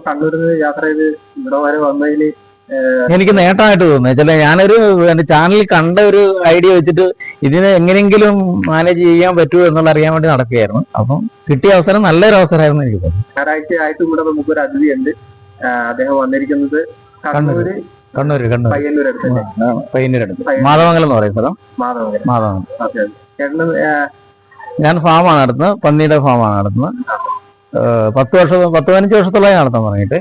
കണ്ണൂരിൽ നിന്ന് യാത്ര ചെയ്ത് ഇവിടെ വരെ വന്നതില് എനിക്ക് നേട്ടമായിട്ട് തോന്നുന്നു വെച്ചാൽ ഞാനൊരു എന്റെ ചാനലിൽ കണ്ട ഒരു ഐഡിയ വെച്ചിട്ട് ഇതിനെ എങ്ങനെയെങ്കിലും മാനേജ് ചെയ്യാൻ പറ്റുമോ എന്നുള്ള അറിയാൻ വേണ്ടി നടക്കുകയായിരുന്നു. അപ്പം കിട്ടിയ അവസരം നല്ലൊരു അവസരമായിരുന്നു എനിക്ക് തോന്നുന്നു. ഞായറാഴ്ച ആയിട്ട് ഇവിടെ നമുക്കൊരു അതിഥി ഉണ്ട്. അദ്ദേഹം വന്നിരിക്കുന്നത് കണ്ണൂര് പയ്യന്നൂരടുത്ത് മാധവമംഗലം എന്ന് പറയും സ്ഥലം. മാധവമംഗലം. ഞാൻ ഫാമാണ് നടത്തുന്നത്, പന്നിയുടെ ഫാമാണ് നടത്തുന്നത്. 15 വർഷത്തോളമായി നടത്താൻ തുടങ്ങിയിട്ട്.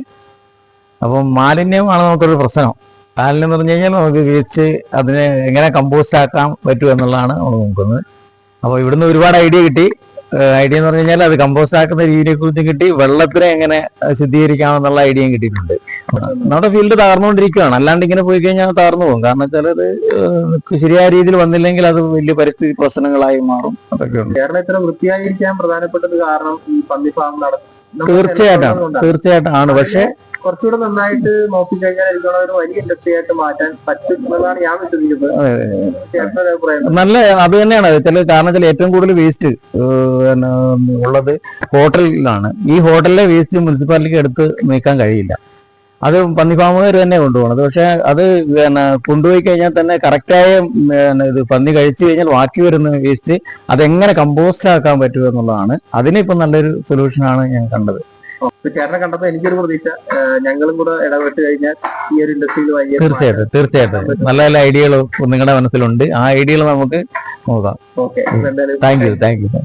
അപ്പം മാലിന്യമാണ് നമുക്കൊരു പ്രശ്നം. മാലിന്യം എന്ന് പറഞ്ഞു കഴിഞ്ഞാൽ നമുക്ക് വേസ്റ്റ് അതിനെ എങ്ങനെ കമ്പോസ്റ്റ് ആക്കാൻ പറ്റും എന്നുള്ളതാണ് നമ്മൾ നോക്കുന്നത്. അപ്പോൾ ഇവിടുന്ന് ഒരുപാട് ഐഡിയ കിട്ടി. ഐഡിയ എന്ന് പറഞ്ഞു കഴിഞ്ഞാൽ അത് കമ്പോസ്റ്റ് ആക്കുന്ന രീതിയെ കുറിച്ച് കിട്ടി, വെള്ളത്തിനെ എങ്ങനെ ശുദ്ധീകരിക്കാമെന്നുള്ള ഐഡിയയും കിട്ടിയിട്ടുണ്ട്. നമ്മുടെ ഫീൽഡ് തകർന്നുകൊണ്ടിരിക്കുകയാണ്. അല്ലാണ്ട് ഇങ്ങനെ പോയി കഴിഞ്ഞാൽ തകർന്നു പോകും. കാരണം വെച്ചാൽ അത് ശരിയായ രീതിയിൽ വന്നില്ലെങ്കിൽ അത് വലിയ പരിസ്ഥിതി പ്രശ്നങ്ങളായി മാറും. അതൊക്കെ ഉണ്ട്. കേരളം ഇത്ര വൃത്തിയായിരിക്കാൻ പ്രധാനപ്പെട്ടത് കാരണം ഈ പന്നി ഫാം തീർച്ചയായിട്ടും ആണ്. പക്ഷെ കുറച്ചുകൂടെ നന്നായിട്ട് നോക്കിക്കഴിഞ്ഞാൽ എനിക്ക് ഒരു വലിയ ഇൻഡസ്ട്രി ആയിട്ട് മാറ്റാൻ പറ്റും എന്നുള്ളതാണ് ഞാൻ വിശ്വസിക്കുന്നത്. നല്ല അത് തന്നെയാണ് വെച്ചാൽ. കാരണം വെച്ചാൽ ഏറ്റവും കൂടുതൽ വേസ്റ്റ് ഉള്ളത് ഹോട്ടലിലാണ്. ഈ ഹോട്ടലിലെ വേസ്റ്റ് മുനിസിപ്പാലിറ്റിക്ക് എടുത്ത് നീക്കാൻ കഴിയില്ല. അത് പന്നി ഫാമുകാർ തന്നെ കൊണ്ടുപോകണത്. പക്ഷെ അത് കൊണ്ടുപോയി കഴിഞ്ഞാൽ തന്നെ കറക്റ്റായ ഇത് പന്നി കഴിച്ചു കഴിഞ്ഞാൽ ബാക്കി വരുന്ന വേസ്റ്റ് അതെങ്ങനെ കമ്പോസ്റ്റ് ആക്കാൻ പറ്റുക എന്നുള്ളതാണ്. അതിനിപ്പം നല്ലൊരു സൊല്യൂഷനാണ് ഞാൻ കണ്ടത്. ചേട്ടനെ കണ്ടപ്പോൾ എനിക്കൊരു പ്രതീക്ഷ, ഞങ്ങളും കൂടെ ഇടപെട്ട് കഴിഞ്ഞാൽ ഈ ഒരു ഇൻഡസ്ട്രിയിൽ തീർച്ചയായിട്ടും നല്ല നല്ല ഐഡിയകൾ നിങ്ങളുടെ മനസ്സിലുണ്ട്. ആ ഐഡിയകൾ നമുക്ക് നോക്കാം. Okay, thank you.